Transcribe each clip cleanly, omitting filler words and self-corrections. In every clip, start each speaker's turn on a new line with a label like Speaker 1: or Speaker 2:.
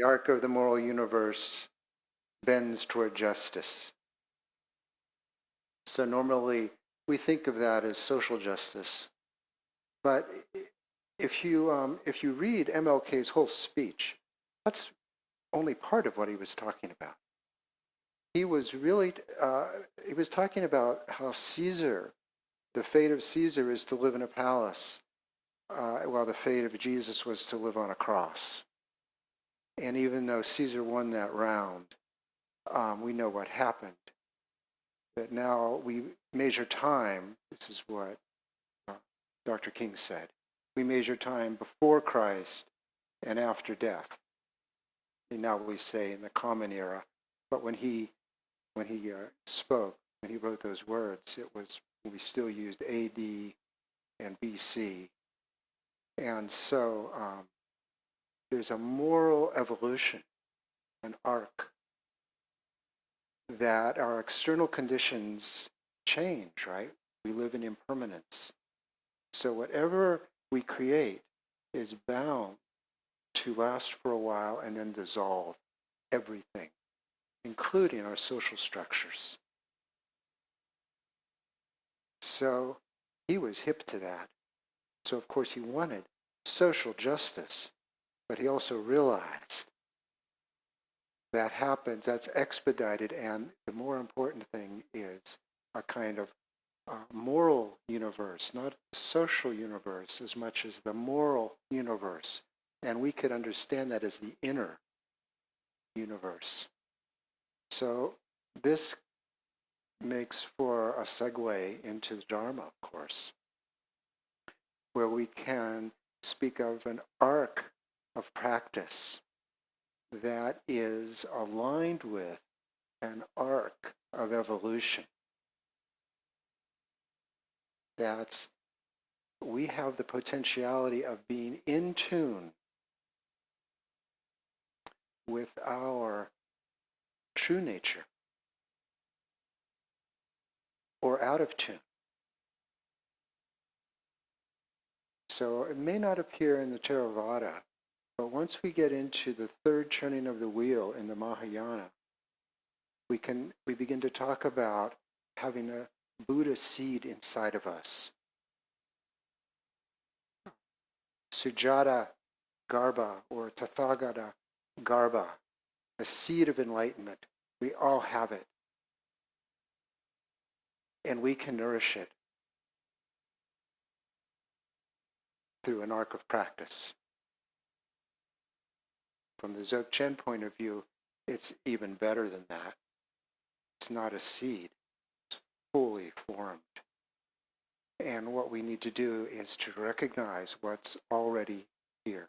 Speaker 1: The arc of the moral universe bends toward justice. So normally we think of that as social justice. But if you read MLK's whole speech, that's only part of what he was talking about. He was really, he was talking about how Caesar, the fate of Caesar is to live in a palace, while the fate of Jesus was to live on a cross. And even though Caesar won that round, we know what happened. That now we measure time, this is what Dr. King said, we measure time before Christ and after death. And now we say in the common era, but when he spoke, when he wrote those words, it was, we still used AD and BC. And so there's a moral evolution, an arc, that our external conditions change, right? We live in impermanence. So whatever we create is bound to last for a while and then dissolve everything, including our social structures. So he was hip to that. So of course he wanted social justice, but he also realized that happens, that's expedited, and the more important thing is a kind of moral universe, not a social universe as much as the moral universe. And we could understand that as the inner universe. So this makes for a segue into the Dharma, of course, where we can speak of an arc of practice that is aligned with an arc of evolution. That's, we have the potentiality of being in tune with our true nature, or out of tune. So it may not appear in the Theravada, but once we get into the third turning of the wheel in the Mahayana, we begin to talk about having a Buddha seed inside of us. Sujata Garbha, or Tathagata Garbha, a seed of enlightenment. We all have it. And we can nourish it through an arc of practice. From the Dzogchen point of view, it's even better than that. It's not a seed, it's fully formed. And what we need to do is to recognize what's already here.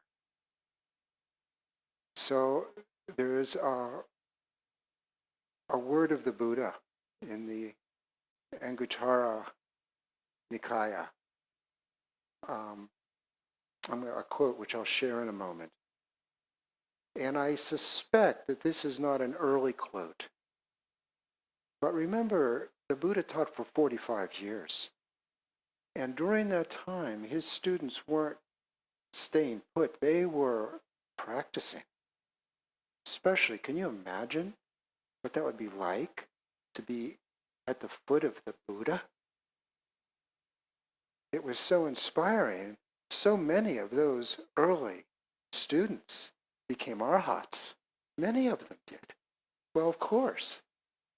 Speaker 1: So there is a word of the Buddha in the Anguttara Nikaya. A quote which I'll share in a moment. And I suspect that this is not an early quote. But remember, the Buddha taught for 45 years. And during that time, his students weren't staying put. They were practicing. Especially, can you imagine what that would be like to be at the foot of the Buddha? It was so inspiring. So many of those early students became arhats. Many of them did. Well, of course,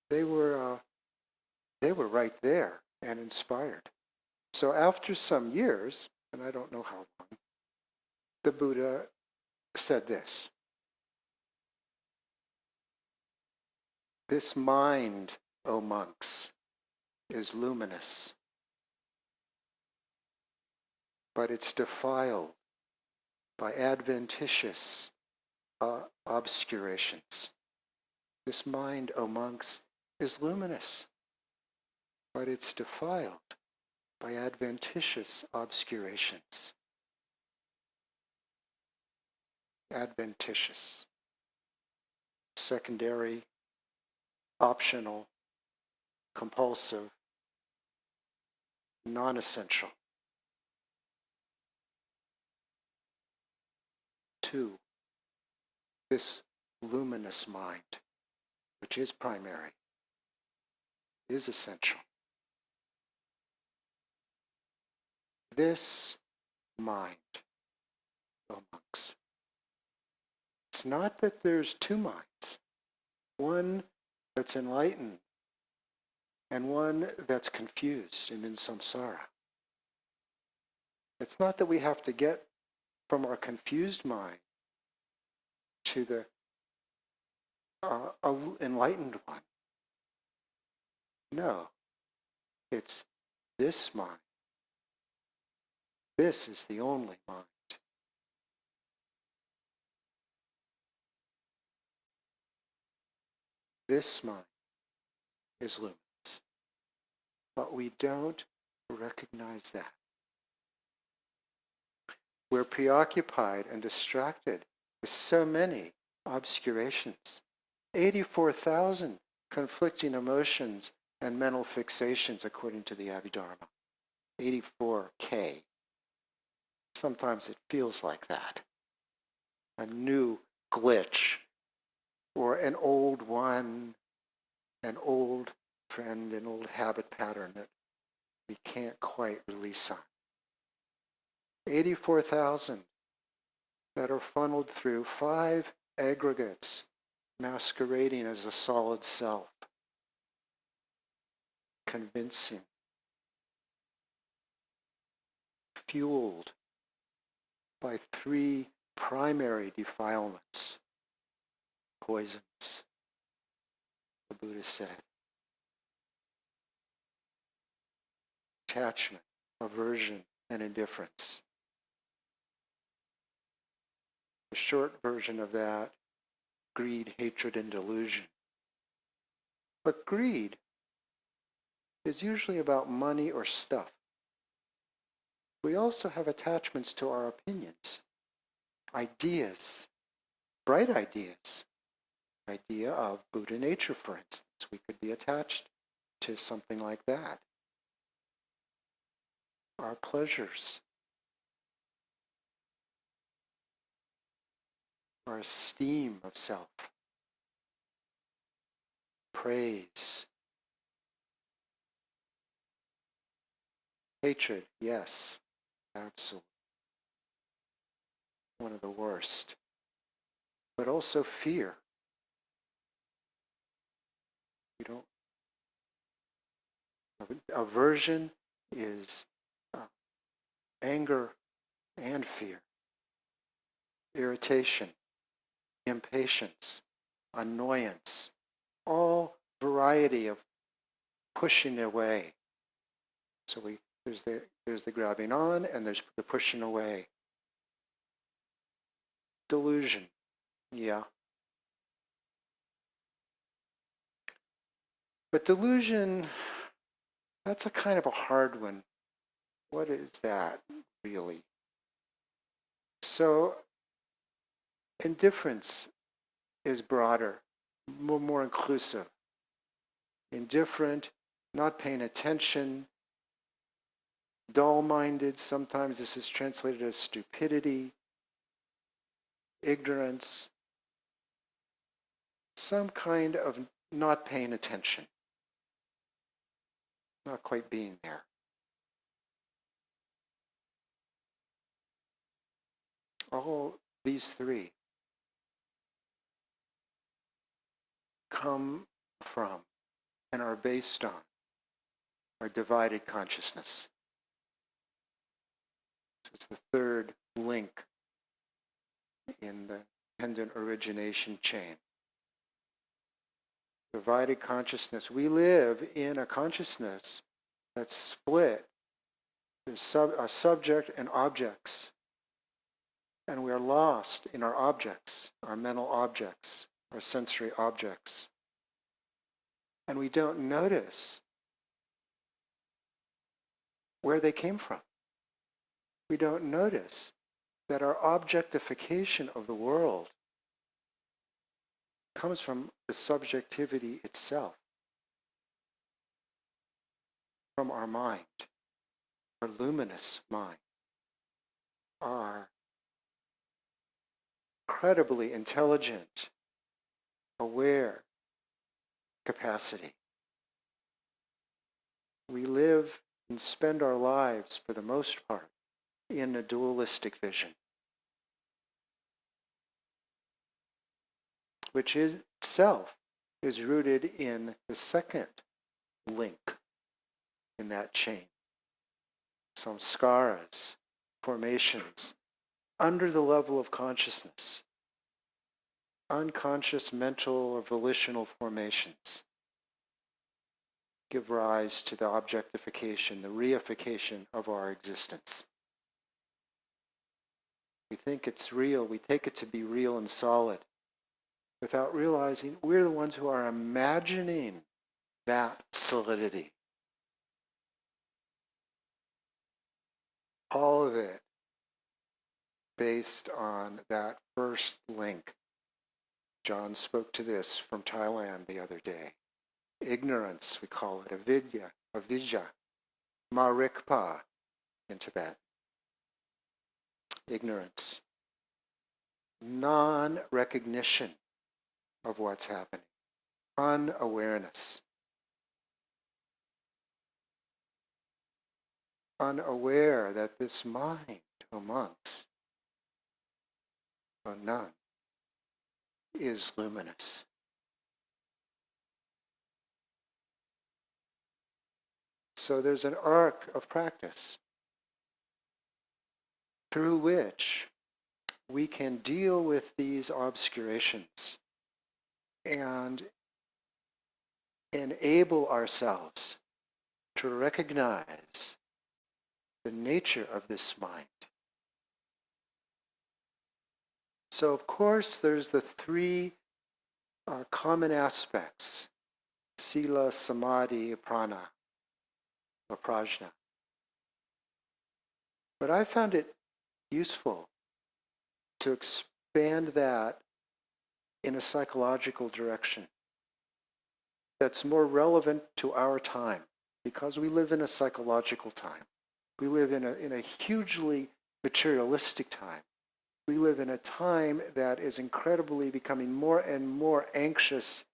Speaker 1: they were right there and inspired. So after some years, and I don't know how long, the Buddha said this. This mind, O monks, is luminous, but it's defiled by adventitious obscurations. This mind, O monks, is luminous, but it's defiled by adventitious obscurations. Adventitious. Secondary, optional, compulsive, non-essential. 2. this luminous mind, which is primary, is essential. This mind, O monks, it's not that there's two minds, one that's enlightened and one that's confused and in samsara. It's not that we have to get from our confused mind to the enlightened one. No, it's this mind. This is the only mind. This mind is luminous. But we don't recognize that. We're preoccupied and distracted with so many obscurations. 84,000 conflicting emotions and mental fixations according to the Abhidharma. 84K. Sometimes it feels like that. A new glitch, or an old one, an old trend, an old habit pattern that we can't quite release on. 84,000 that are funneled through 5 aggregates masquerading as a solid self, convincing, fueled by 3 primary defilements, poisons, the Buddha said. Attachment, aversion, and indifference. The short version of that, greed, hatred, and delusion. But greed is usually about money or stuff. We also have attachments to our opinions, ideas, bright ideas. Idea of Buddha nature, for instance. We could be attached to something like that. Our pleasures, our esteem of self, praise, hatred, yes, absolutely. One of the worst. But also fear. We don't. Aversion is anger and fear. Irritation, impatience, annoyance, all variety of pushing away. So there's the grabbing on and there's the pushing away. Delusion, yeah. But delusion, that's a kind of a hard one. What is that really? So indifference is broader, more inclusive. Indifferent, not paying attention, dull-minded. Sometimes this is translated as stupidity, ignorance, some kind of not paying attention, not quite being there. All these 3 come from and are based on our divided consciousness. So it's the 3rd link in the dependent origination chain. Divided consciousness. We live in a consciousness that's split. There's a subject and objects. And we are lost in our objects, our mental objects, our sensory objects. And we don't notice where they came from. We don't notice that our objectification of the world comes from the subjectivity itself, from our mind, our luminous mind, our incredibly intelligent, aware capacity. We live and spend our lives, for the most part, in a dualistic vision, which itself is rooted in the second link in that chain. Samskaras, formations, under the level of consciousness, unconscious mental or volitional formations give rise to the objectification, the reification of our existence. We think it's real, we take it to be real and solid, without realizing we're the ones who are imagining that solidity. All of it based on that first link. John spoke to this from Thailand the other day. Ignorance, we call it, avidya, marikpa in Tibet. Ignorance. Non-recognition of what's happening. Unawareness. Unaware that this mind amongst a nun is luminous. So there's an arc of practice through which we can deal with these obscurations and enable ourselves to recognize the nature of this mind. So of course there's the three common aspects: sila, samadhi, prana, or prajna. But I found it useful to expand that in a psychological direction that's more relevant to our time, because we live in a psychological time. We live in a hugely materialistic time. We live in a time that is incredibly becoming more and more anxious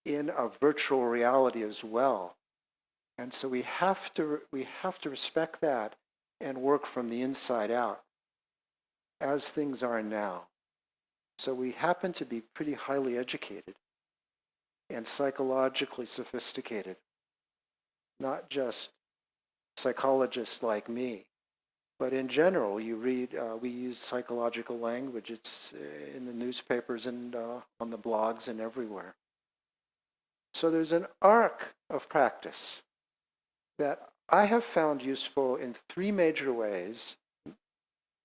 Speaker 1: in a virtual reality as well. And so we have to respect that and work from the inside out as things are now. So we happen to be pretty highly educated and psychologically sophisticated, not just psychologists like me, but in general, you read, we use psychological language. It's in the newspapers and on the blogs and everywhere. So there's an arc of practice that I have found useful in three major ways,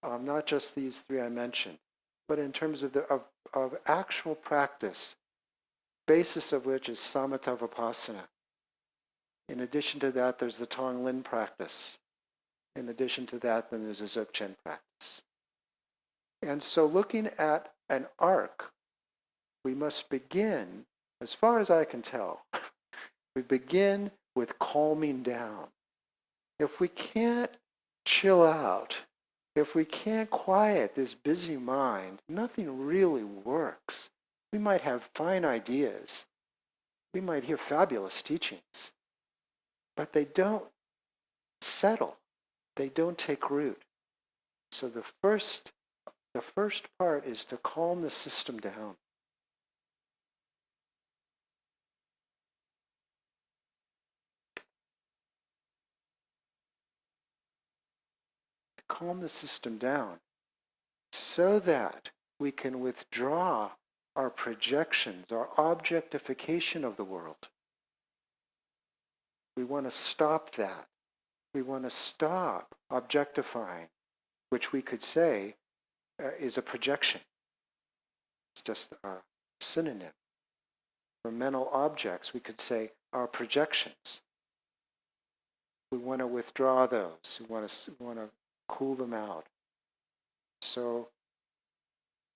Speaker 1: not just these three I mentioned, but in terms of actual practice, basis of which is samatha vipassana. In addition to that, there's the Tonglen practice. In addition to that, then there's a Dzogchen practice. And so looking at an arc, we must begin, as far as I can tell, we begin with calming down. If we can't chill out, if we can't quiet this busy mind, nothing really works. We might have fine ideas. We might hear fabulous teachings, but they don't settle. They don't take root. So the first part is to calm the system down. Calm the system down so that we can withdraw our projections, our objectification of the world. We want to stop that. We want to stop objectifying, which we could say is a projection. It's just a synonym. For mental objects, we could say our projections. We want to withdraw those. We want to cool them out. So,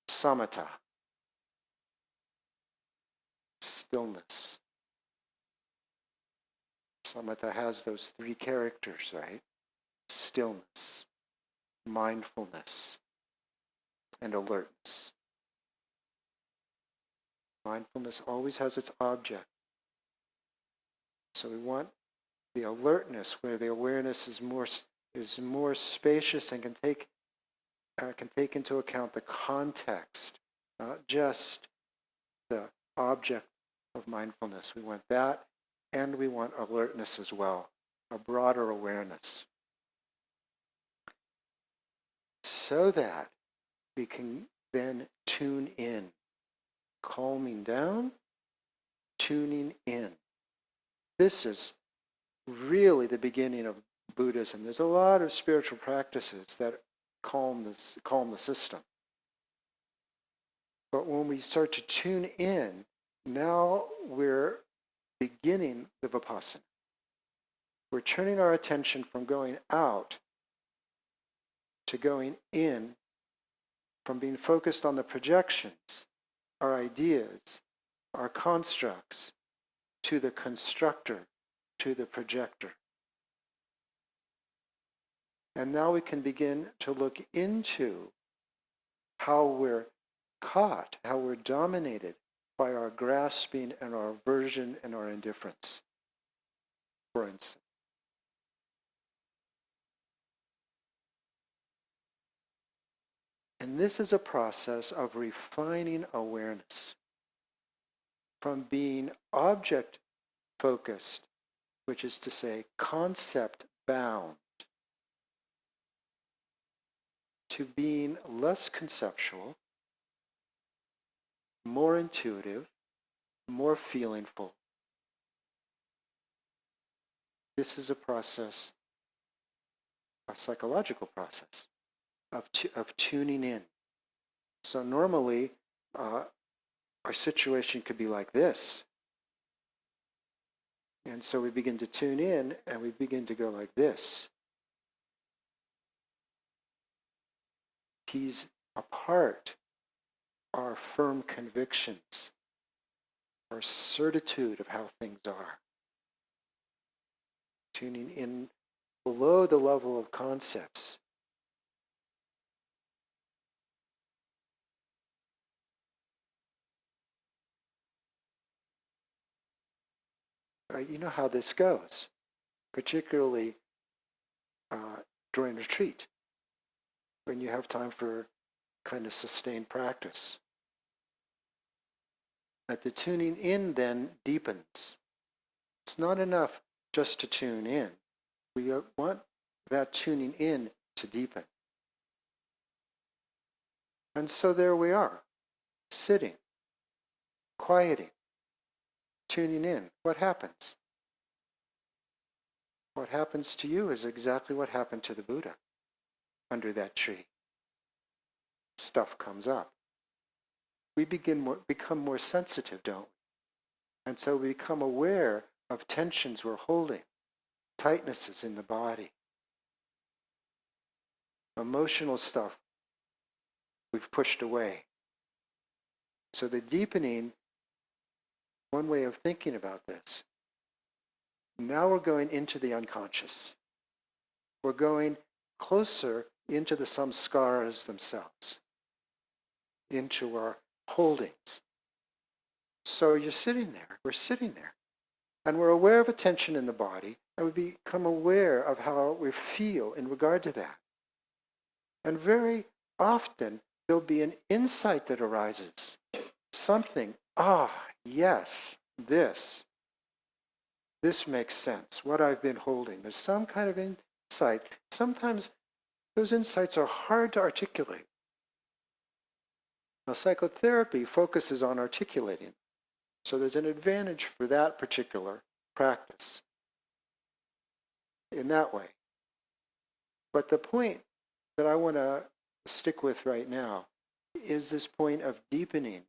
Speaker 1: samatha, stillness. Samatha has those three characters, right? Stillness, mindfulness, and alertness. Mindfulness always has its object. So we want the alertness where the awareness is more spacious and can take into account the context, not just the object of mindfulness. We want that, and we want alertness as well, a broader awareness, so that we can then tune in, calming down, tuning in. This is really the beginning of Buddhism. There's a lot of spiritual practices that calm the system. But when we start to tune in, now we're beginning the Vipassana. We're turning our attention from going out to going in, from being focused on the projections, our ideas, our constructs, to the constructor, to the projector. And now we can begin to look into how we're caught, how we're dominated by our grasping and our aversion and our indifference, for instance. And this is a process of refining awareness from being object-focused, which is to say concept-bound, to being less conceptual, more intuitive, more feelingful. This is a process, a psychological process of tuning in. So normally, our situation could be like this. And so we begin to tune in and we begin to go like this. Tease apart our firm convictions, our certitude of how things are. Tuning in below the level of concepts. You know how this goes, particularly during retreat, when you have time for kind of sustained practice. That the tuning in then deepens. It's not enough just to tune in. We want that tuning in to deepen. And so there we are, sitting, quieting, tuning in. What happens? What happens to you is exactly what happened to the Buddha under that tree. Stuff comes up. We become more sensitive, don't we? And so we become aware of tensions we're holding, tightnesses in the body, emotional stuff we've pushed away. So the deepening, one way of thinking about this, now we're going into the unconscious. We're going closer into the samskaras themselves, into our holdings. So you're sitting there, we're sitting there, and we're aware of a tension in the body, and we become aware of how we feel in regard to that. And very often, there'll be an insight that arises. Something, yes, this makes sense, what I've been holding. There's some kind of insight. Sometimes those insights are hard to articulate. Now, psychotherapy focuses on articulating. So there's an advantage for that particular practice in that way. But the point that I want to stick with right now is this point of deepening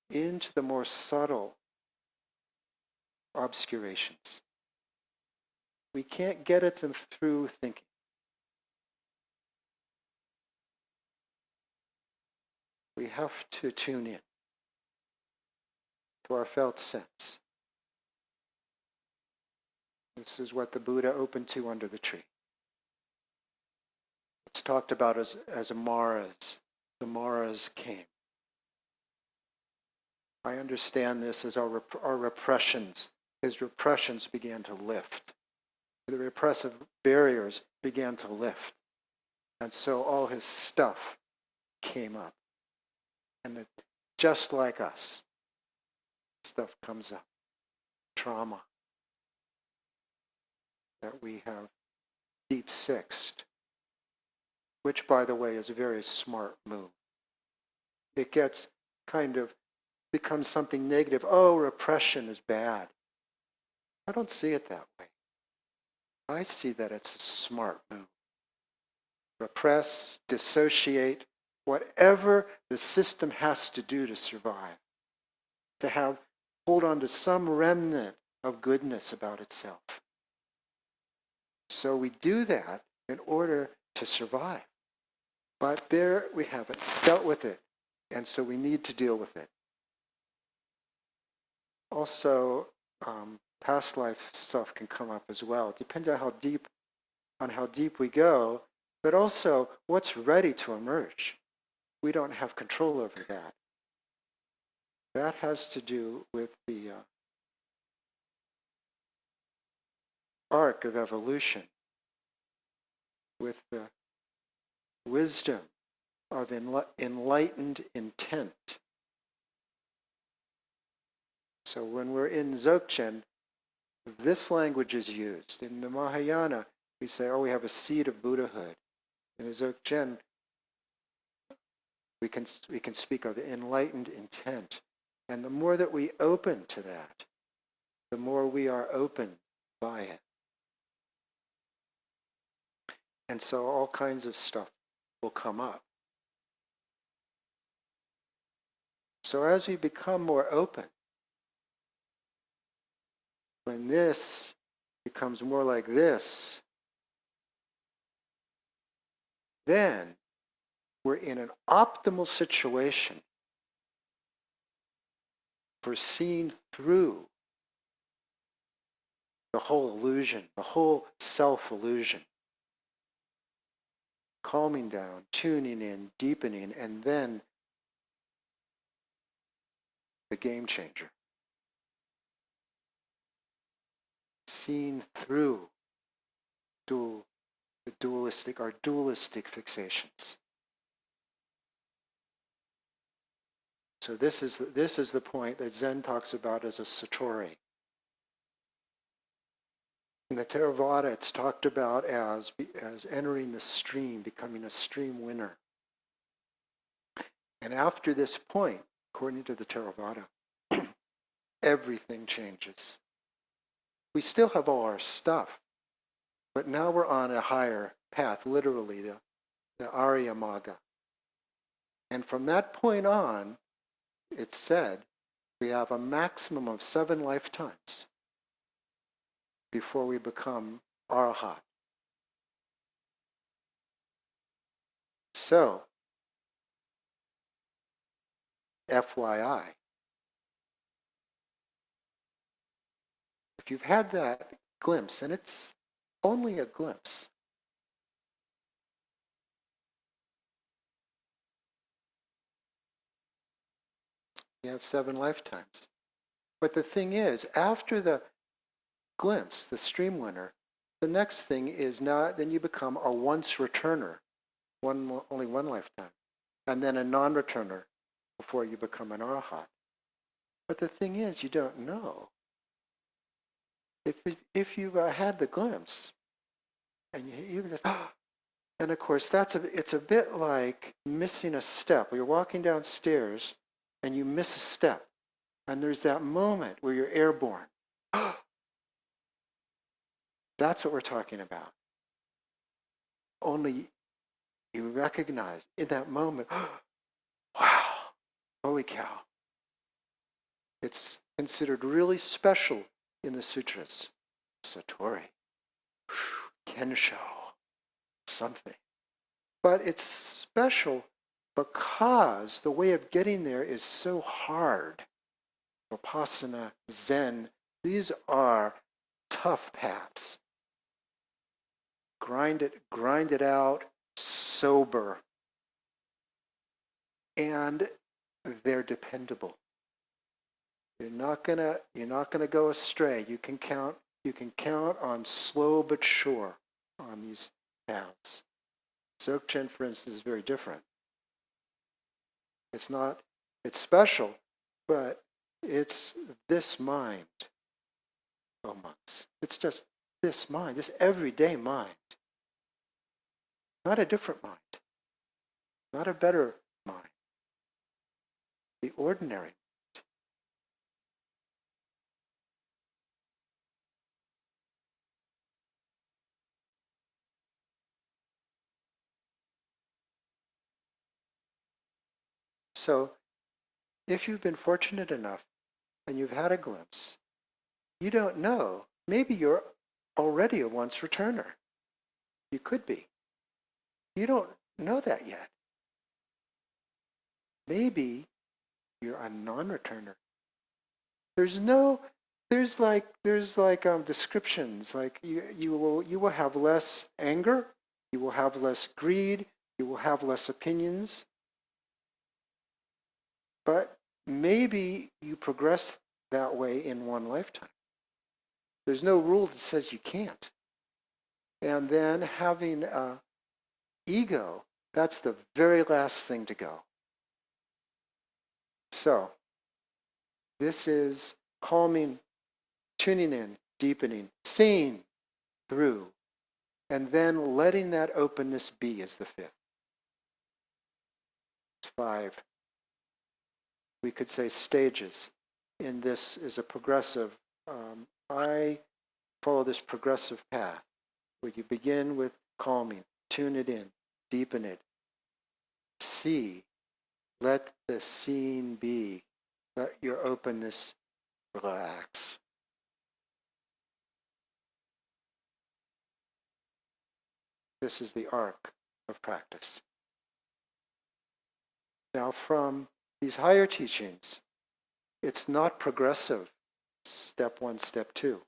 Speaker 1: into the more subtle obscurations. We can't get at them through thinking. We have to tune in to our felt sense. This is what the Buddha opened to under the tree. It's talked about as Maras. The Maras came. I understand this as our repressions. His repressions began to lift. The repressive barriers began to lift. And so all his stuff came up. And just like us, stuff comes up. Trauma that we have deep sixed, which, by the way, is a very smart move. It gets becomes something negative. Oh, repression is bad. I don't see it that way. I see that it's a smart move. Repress, dissociate, whatever the system has to do to survive, to hold on to some remnant of goodness about itself. So we do that in order to survive. But there we haven't dealt with it, and so we need to deal with it. Also, past life stuff can come up as well. It depends on how deep we go, but also what's ready to emerge. We don't have control over that. That has to do with the arc of evolution, with the wisdom of enlightened intent. So when we're in Dzogchen, this language is used. In the Mahayana, we say, oh, we have a seed of Buddhahood. In the Dzogchen, we can speak of enlightened intent. And the more that we open to that, the more we are opened by it. And so all kinds of stuff will come up. So as we become more open, when this becomes more like this, then we're in an optimal situation for seeing through the whole illusion, the whole self-illusion. Calming down, tuning in, deepening, and then the game changer. Seeing through our dualistic fixations. So this is the point that Zen talks about as a satori. In the Theravada, it's talked about as entering the stream, becoming a stream winner. And after this point, according to the Theravada, everything changes. We still have all our stuff, but now we're on a higher path, literally the Arya Magga. And from that point on, it's said, we have a maximum of 7 lifetimes before we become Arahat. So, FYI, if you've had that glimpse, and it's only a glimpse, you have 7 lifetimes. But the thing is, after the glimpse, the stream winner, the next thing is then you become a once returner, only one lifetime, and then a non-returner before you become an Arahat. But the thing is, you don't know. If you've had the glimpse, and you just, and of course it's a bit like missing a step. You're walking downstairs, and you miss a step, and there's that moment where you're airborne. That's what we're talking about. Only you recognize in that moment, wow, holy cow. It's considered really special in the sutras. Satori, Kensho, something. But it's special because the way of getting there is so hard. Vipassana, Zen, these are tough paths. Grind it out, sober. And they're dependable. You're not gonna go astray. You can count on slow but sure on these paths. Dzogchen, for instance, is very different. It's special, but it's this mind, oh monks. It's just this mind, this everyday mind. Not a different mind, not a better mind. The ordinary mind. So if you've been fortunate enough and you've had a glimpse, you don't know. Maybe you're already a once returner. You could be. You don't know that yet. Maybe you're a non-returner. There's descriptions like you will have less anger, you will have less greed, you will have less opinions. But maybe you progress that way in one lifetime. There's no rule that says you can't. And then having ego, that's the very last thing to go. So this is calming, tuning in, deepening, seeing through, and then letting that openness be is the fifth. It's 5. We could say stages. In this is a progressive. I follow this progressive path where you begin with calming, tune it in, deepen it, see, let the seeing be, let your openness relax. This is the arc of practice. Now from these higher teachings, it's not progressive, step 1, step 2.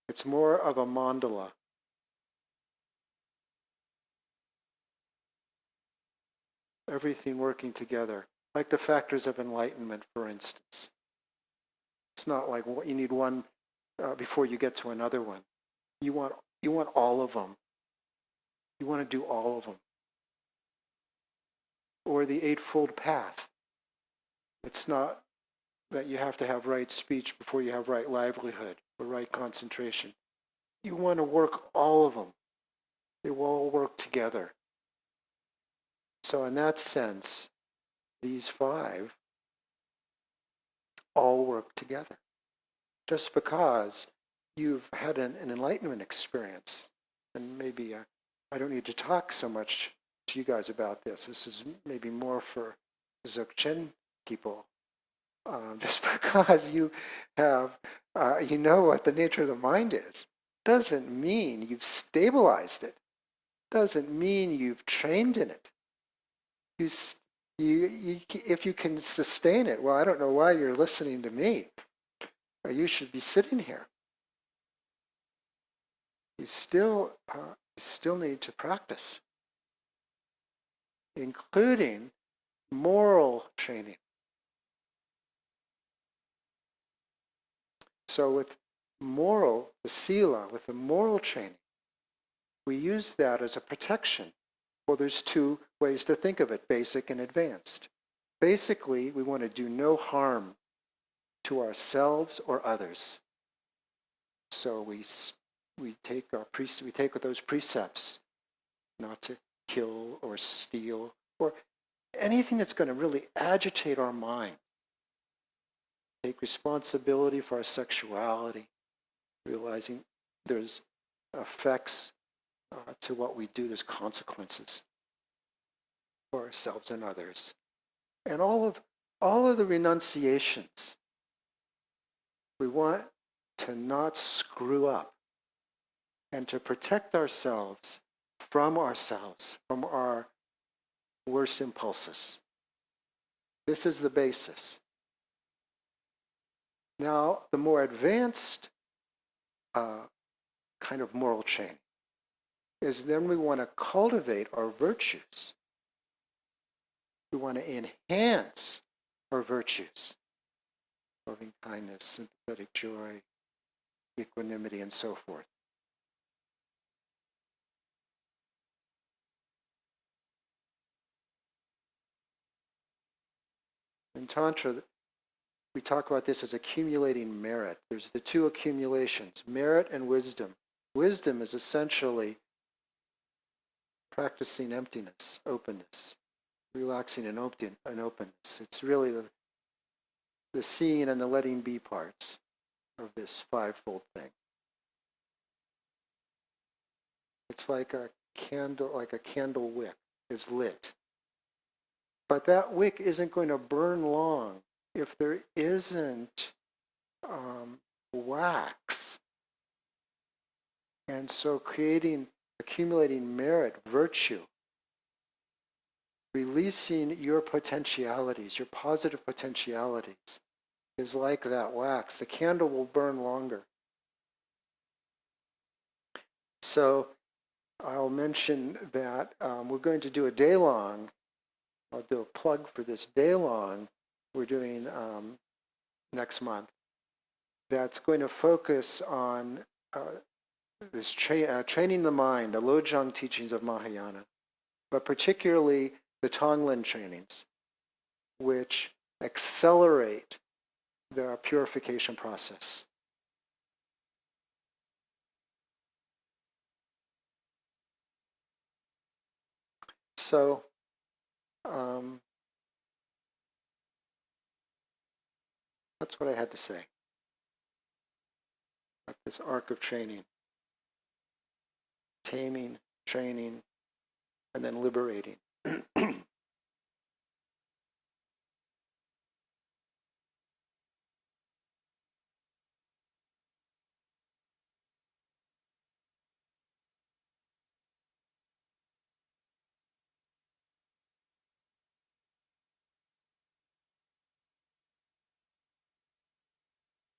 Speaker 1: It's more of a mandala. Everything working together, like the factors of enlightenment, for instance. It's not like you need one before you get to another one. You want all of them. You want to do all of them. Or the Eightfold Path. It's not that you have to have right speech before you have right livelihood or right concentration. You want to work all of them. They will all work together. So in that sense, these 5 all work together. Just because you've had an enlightenment experience, and maybe I don't need to talk so much to you guys about this. This is maybe more for Dzogchen people. Just because you have, you know what the nature of the mind is, doesn't mean you've stabilized it. Doesn't mean you've trained in it. If you can sustain it, well, I don't know why you're listening to me. You should be sitting here. You still need to practice, including moral training. So with the sila, with the moral training, we use that as a protection. Well, there's 2 ways to think of it, basic and advanced. Basically, we want to do no harm to ourselves or others. So we take those precepts, not to kill or steal or anything that's going to really agitate our mind. Take responsibility for our sexuality, realizing there's effects to what we do, there's consequences for ourselves and others. And all of the renunciations, we want to not screw up and to protect ourselves, from our worst impulses. This is the basis. Now, the more advanced kind of moral chain is then we want to cultivate our virtues. We want to enhance our virtues. loving kindness, sympathetic joy, equanimity, and so forth. In Tantra, we talk about this as accumulating merit. There's the two accumulations, merit and wisdom. Wisdom is essentially practicing emptiness, openness, relaxing and openness. It's really the seeing and the letting be parts of this fivefold thing. It's like a candle wick is lit. But that wick isn't going to burn long if there isn't wax. And so accumulating merit, virtue, releasing your potentialities, your positive potentialities, is like that wax. The candle will burn longer. So I'll mention that we're going to do a day-long. I'll do a plug for this day-long we're doing next month. That's going to focus on this training the mind, the Lojong teachings of Mahayana, but particularly the Tonglen trainings, which accelerate the purification process. So, that's what I had to say about this arc of training. Taming, training, and then liberating.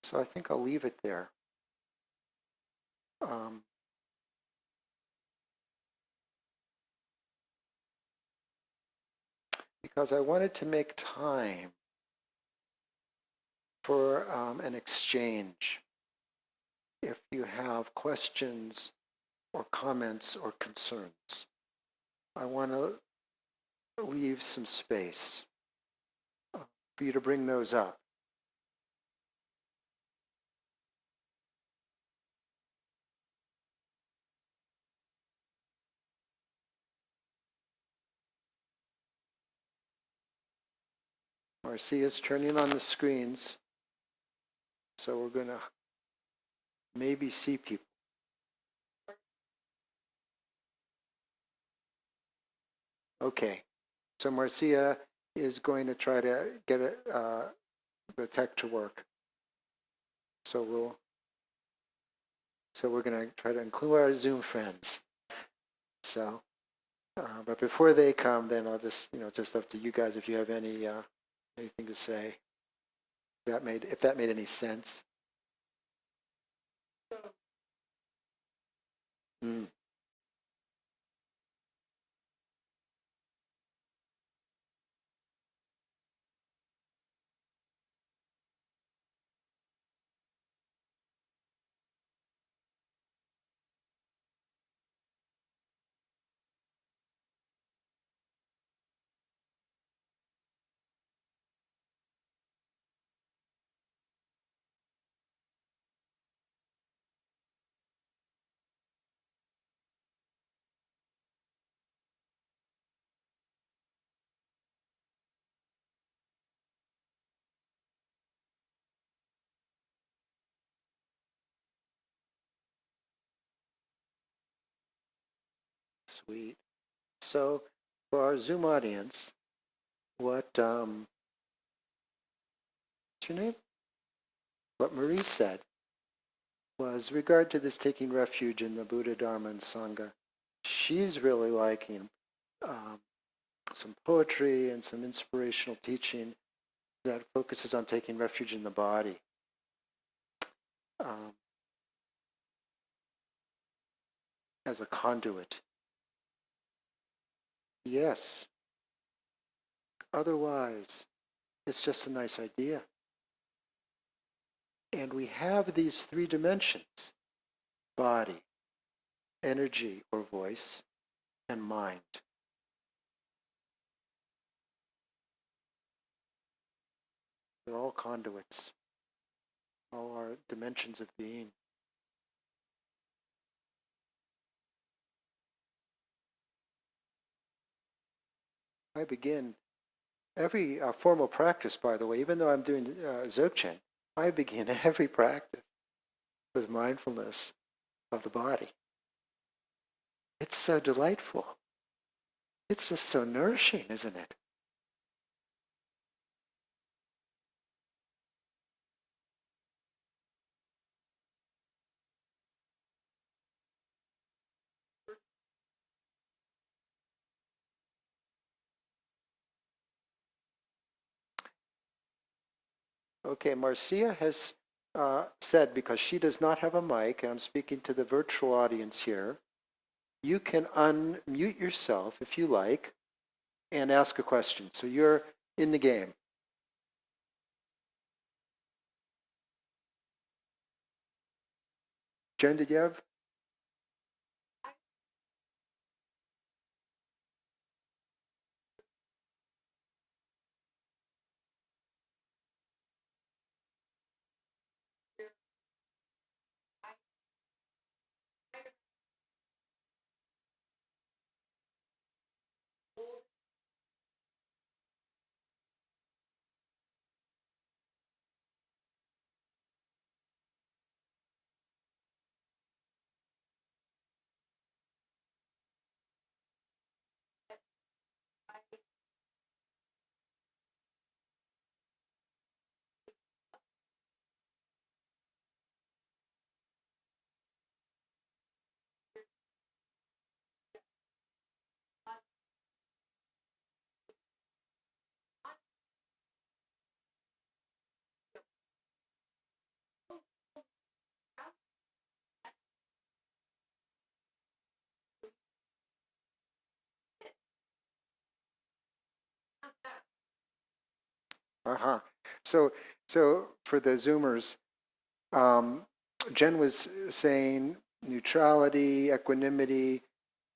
Speaker 1: So I think I'll leave it there. Because I wanted to make time for an exchange. If you have questions or comments or concerns, I want to leave some space for you to bring those up. Marcia's turning on the screens, so we're going to maybe see people. Okay, so Marcia is going to try to get the tech to work. So we're going to try to include our Zoom friends. So, but before they come, then I'll just up to you guys if you have anything to say. If that made any sense. Mm. Sweet. So for our Zoom audience, what's your name? What Marie said was regard to this taking refuge in the Buddha, Dharma, and Sangha. She's really liking some poetry and some inspirational teaching that focuses on taking refuge in the body. As a conduit. Yes. Otherwise, it's just a nice idea. And we have these three dimensions: body, energy or voice, and mind. They're all conduits, all are dimensions of being. I begin every formal practice, by the way, even though I'm doing Dzogchen, I begin every practice with mindfulness of the body. It's so delightful. It's just so nourishing, isn't it? Okay, Marcia has said, because she does not have a mic, and I'm speaking to the virtual audience here, you can unmute yourself if you like and ask a question. So you're in the game. Jen, did you have? Uh-huh. So, so for the Zoomers, um, Jen was saying neutrality, equanimity,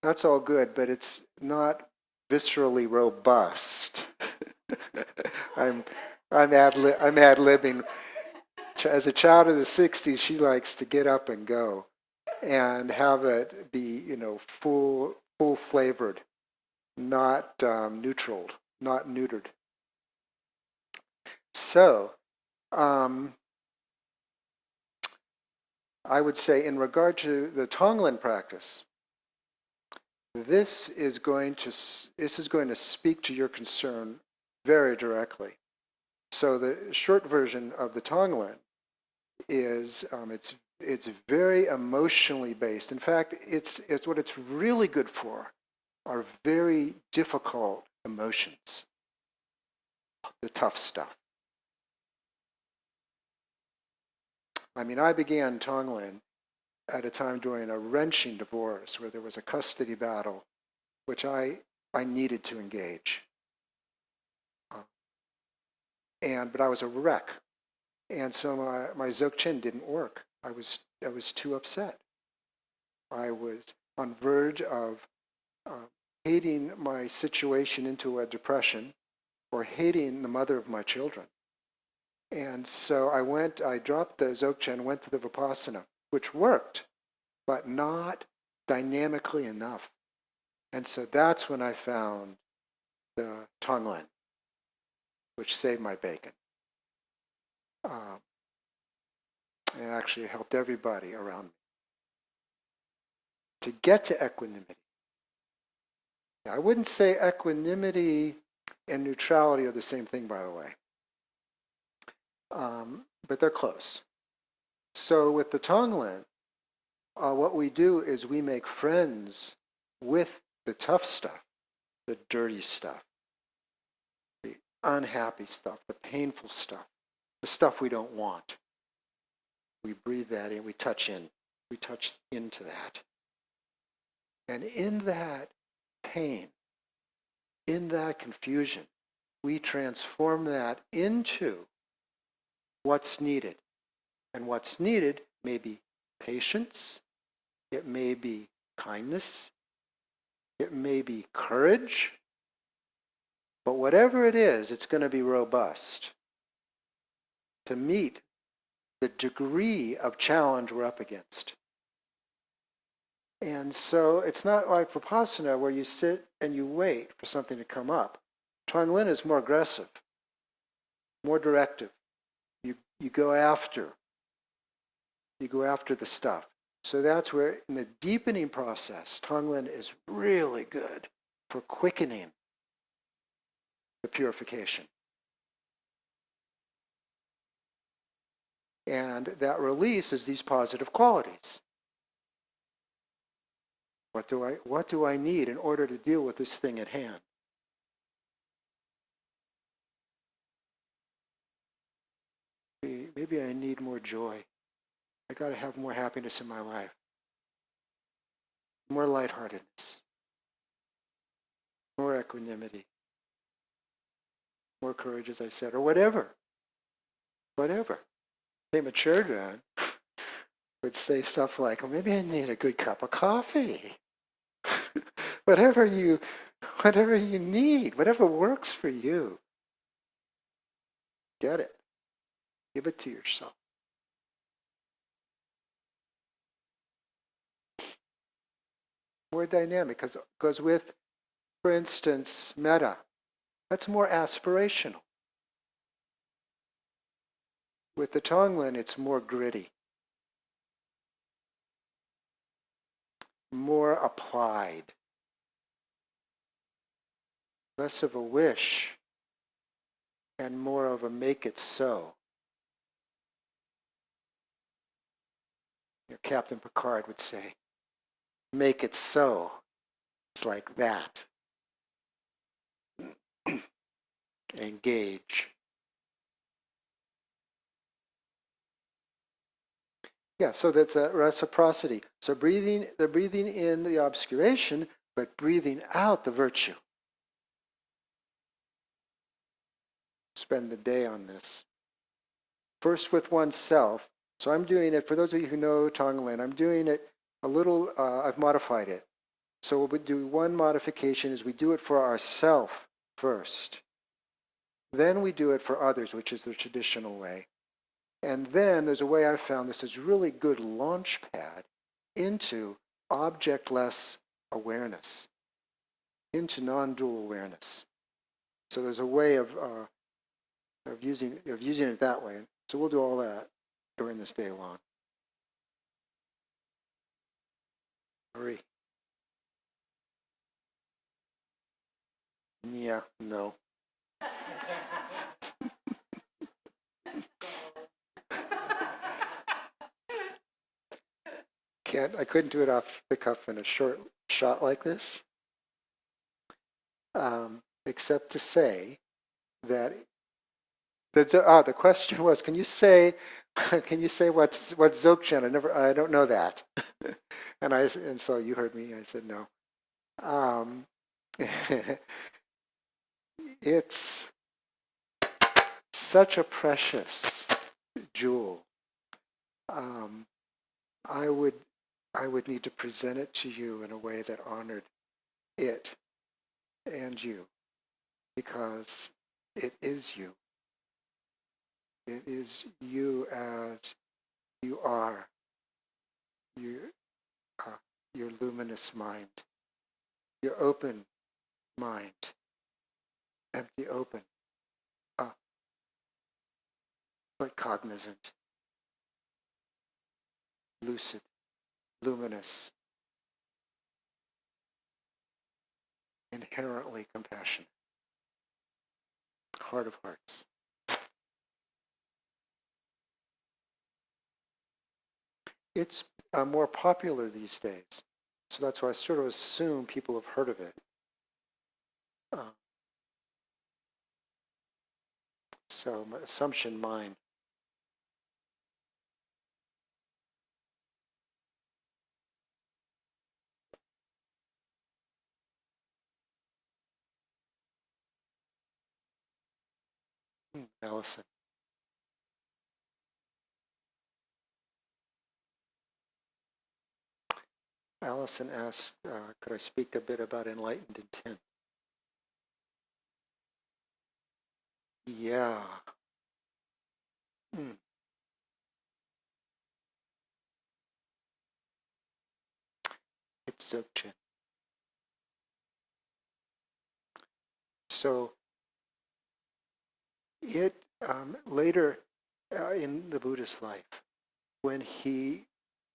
Speaker 1: that's all good, but it's not viscerally robust. I'm I'm ad-libbing. As a child of the 60s, she likes to get up and go and have it be, full flavored, not not neutered. So, um, I would say in regard to the Tonglen practice, this is going to speak to your concern very directly. So the short version of the Tonglen is it's very emotionally based. In fact, it's what it's really good for are very difficult emotions, the tough stuff. I mean, I began Tonglen at a time during a wrenching divorce where there was a custody battle, which I needed to engage. But I was a wreck. And so my Dzogchen didn't work. I was too upset. I was on verge of hating my situation into a depression or hating the mother of my children. And so I dropped the Dzogchen, went to the Vipassana, which worked, but not dynamically enough. And so that's when I found the Tonglen, which saved my bacon. And actually helped everybody around me to get to equanimity. I wouldn't say equanimity and neutrality are the same thing, by the way, but they're close. So with the Tonglen, what we do is we make friends with the tough stuff, the dirty stuff, the unhappy stuff, the painful stuff, the stuff we don't want. We breathe that in, we touch into that. And in that pain, in that confusion, we transform that into what's needed And what's needed may be patience, it may be kindness, it may be courage, but whatever it is, it's going to be robust to meet the degree of challenge we're up against. And so it's not like Vipassana where you sit and you wait for something to come up. Tonglen is more aggressive, more directive. You go after the stuff. So that's where in the deepening process, Tonglen is really good for quickening the purification. And that release is these positive qualities. What do I need in order to deal with this thing at hand? Maybe I need more joy. I got to have more happiness in my life. More lightheartedness. More equanimity. More courage, as I said, or whatever. Whatever. Pema Chodron would say stuff like, well, maybe I need a good cup of coffee. whatever you need, whatever works for you, get it. Give it to yourself. More dynamic, because it goes with, for instance, metta. That's more aspirational. With the Tonglen, it's more gritty, more applied, less of a wish, and more of a make it so. Captain Picard would say, make it so. It's like that. Engage. Yeah, so that's a reciprocity. So they're breathing in the obscuration, but breathing out the virtue. Spend the day on this. First with oneself. So I'm doing it, for those of you who know Tonglen, I'm doing it a little, I've modified it. So what we do, one modification is we do it for ourselves first. Then we do it for others, which is the traditional way. And then there's a way I've found this is really good launch pad into objectless awareness, into non-dual awareness. So there's a way of using it that way. So we'll do all that during this day long. Hurry. Yeah, no. I couldn't do it off the cuff in a short shot like this, except to say that the question was, can you say what's Dzogchen? I don't know that. and so you heard me. I said no. It's such a precious jewel. I would need to present it to you in a way that honored it and you, because it is you. It is you as you are. Your luminous mind, your open mind, empty open, but cognizant, lucid, luminous, inherently compassionate, heart of hearts. It's more popular these days, so that's why I sort of assume people have heard of it. So my assumption mind. Allison. Allison asked, could I speak a bit about enlightened intent? Yeah. Hmm. It's Dzogchen. So it later in the Buddha's life, when he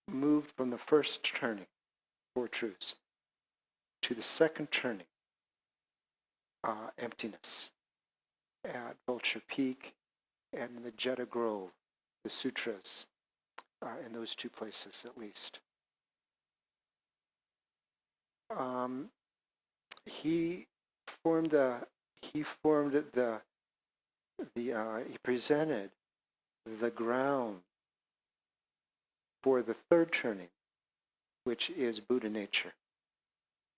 Speaker 1: moved from the first turning, Four Truths, to the second turning, emptiness, at Vulture Peak and in the Jeddah Grove, the sutras, in those two places at least. He formed he presented the ground for the third turning, which is Buddha nature.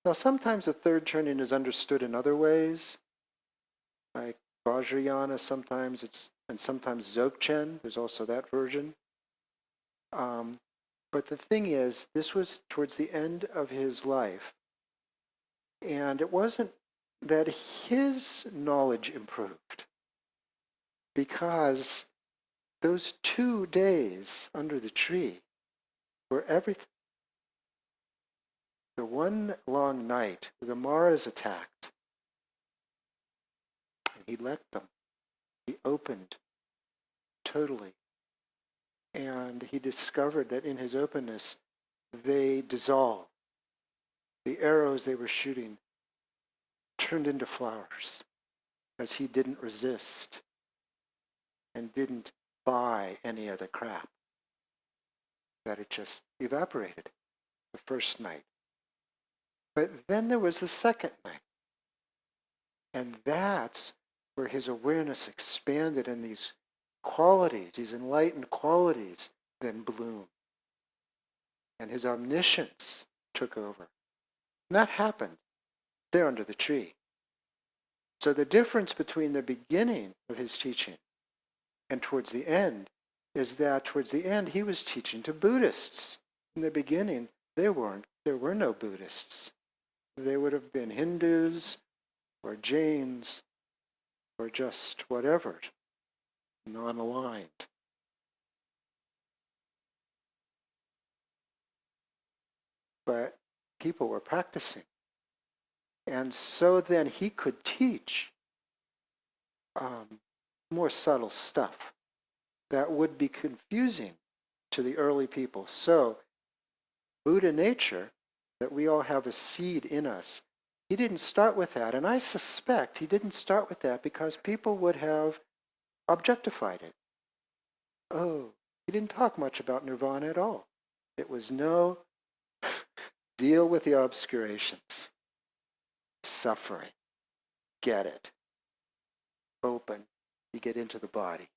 Speaker 1: Now, sometimes the third turning is understood in other ways, like Vajrayana. Sometimes and sometimes Dzogchen. There's also that version. But the thing is, this was towards the end of his life, and it wasn't that his knowledge improved, because those 2 days under the tree were everything. The one long night, the Maras attacked, and he let them. He opened totally. And he discovered that in his openness, they dissolved. The arrows they were shooting turned into flowers, as he didn't resist and didn't buy any of the crap, that it just evaporated the first night. But then there was the second night. And that's where his awareness expanded, and these qualities, these enlightened qualities, then bloomed. And his omniscience took over. And that happened there under the tree. So the difference between the beginning of his teaching and towards the end is that towards the end he was teaching to Buddhists. In the beginning, there were no Buddhists. They would have been Hindus or Jains or just whatever, non-aligned. But people were practicing. And so then he could teach more subtle stuff that would be confusing to the early people. So Buddha nature, that we all have a seed in us, he didn't start with that. And I suspect he didn't start with that because people would have objectified it. Oh, he didn't talk much about nirvana at all. It was no deal with the obscurations. Suffering. Get it. Open. You get into the body.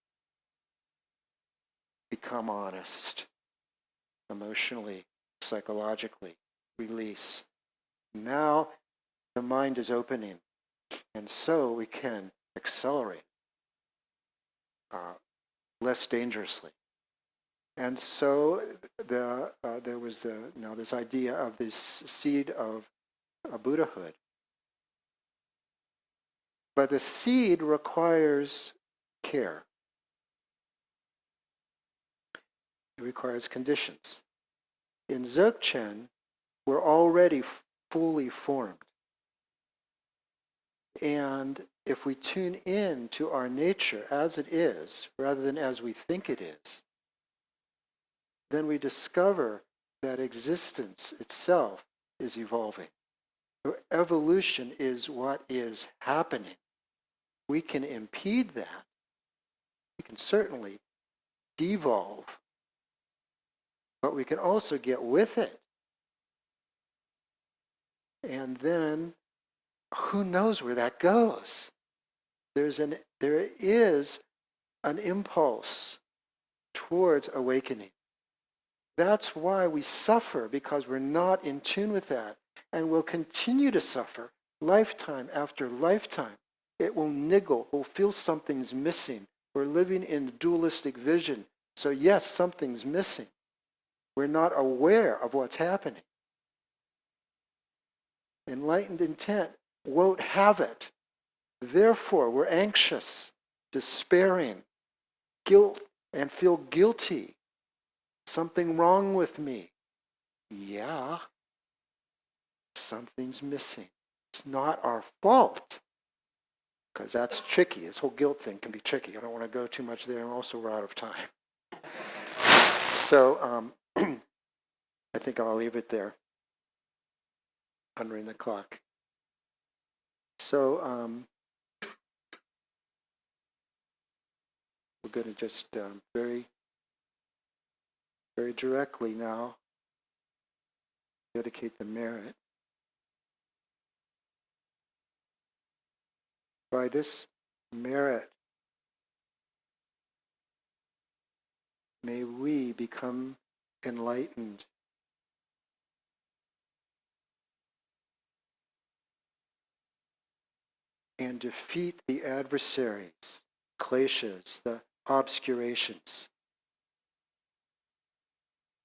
Speaker 1: Become honest. Emotionally, psychologically. Release. Now the mind is opening. And so we can accelerate less dangerously. And so there was this idea of this seed of Buddhahood. But the seed requires care. It requires conditions. In Dzogchen, we're already fully formed. And if we tune in to our nature as it is, rather than as we think it is, then we discover that existence itself is evolving. So evolution is what is happening. We can impede that. We can certainly devolve, but we can also get with it. And then who knows where that goes? There is an impulse towards awakening. That's why we suffer, because we're not in tune with that. And we'll continue to suffer lifetime after lifetime. It will niggle, we'll feel something's missing. We're living in dualistic vision. So yes, something's missing. We're not aware of what's happening. Enlightened intent won't have it. Therefore, we're anxious, despairing, guilt, and feel guilty. Something wrong with me. Yeah, something's missing. It's not our fault, because that's tricky. This whole guilt thing can be tricky. I don't want to go too much there, and also we're out of time. So I think I'll leave it there, honoring the clock. So we're going to just very, very directly now dedicate the merit. By this merit, may we become enlightened and defeat the adversaries, kleshas, the obscurations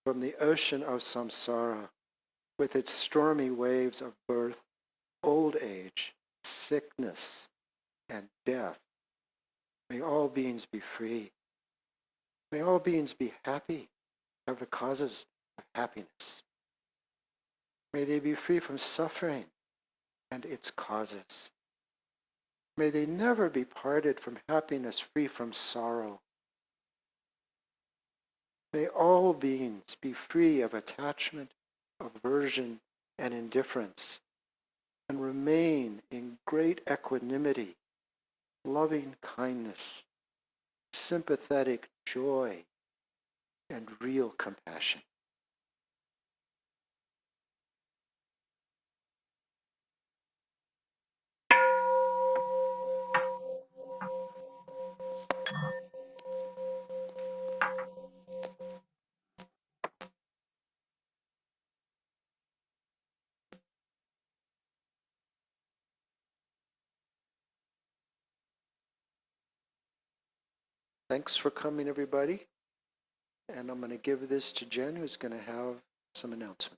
Speaker 1: from the ocean of samsara with its stormy waves of birth, old age, sickness, and death. May all beings be free. May all beings be happy, have the causes of happiness. May they be free from suffering and its causes. May they never be parted from happiness, free from sorrow. May all beings be free of attachment, aversion, and indifference, and remain in great equanimity, loving kindness, sympathetic joy, and real compassion. Thanks for coming, everybody. And I'm going to give this to Jen, who's going to have some announcements.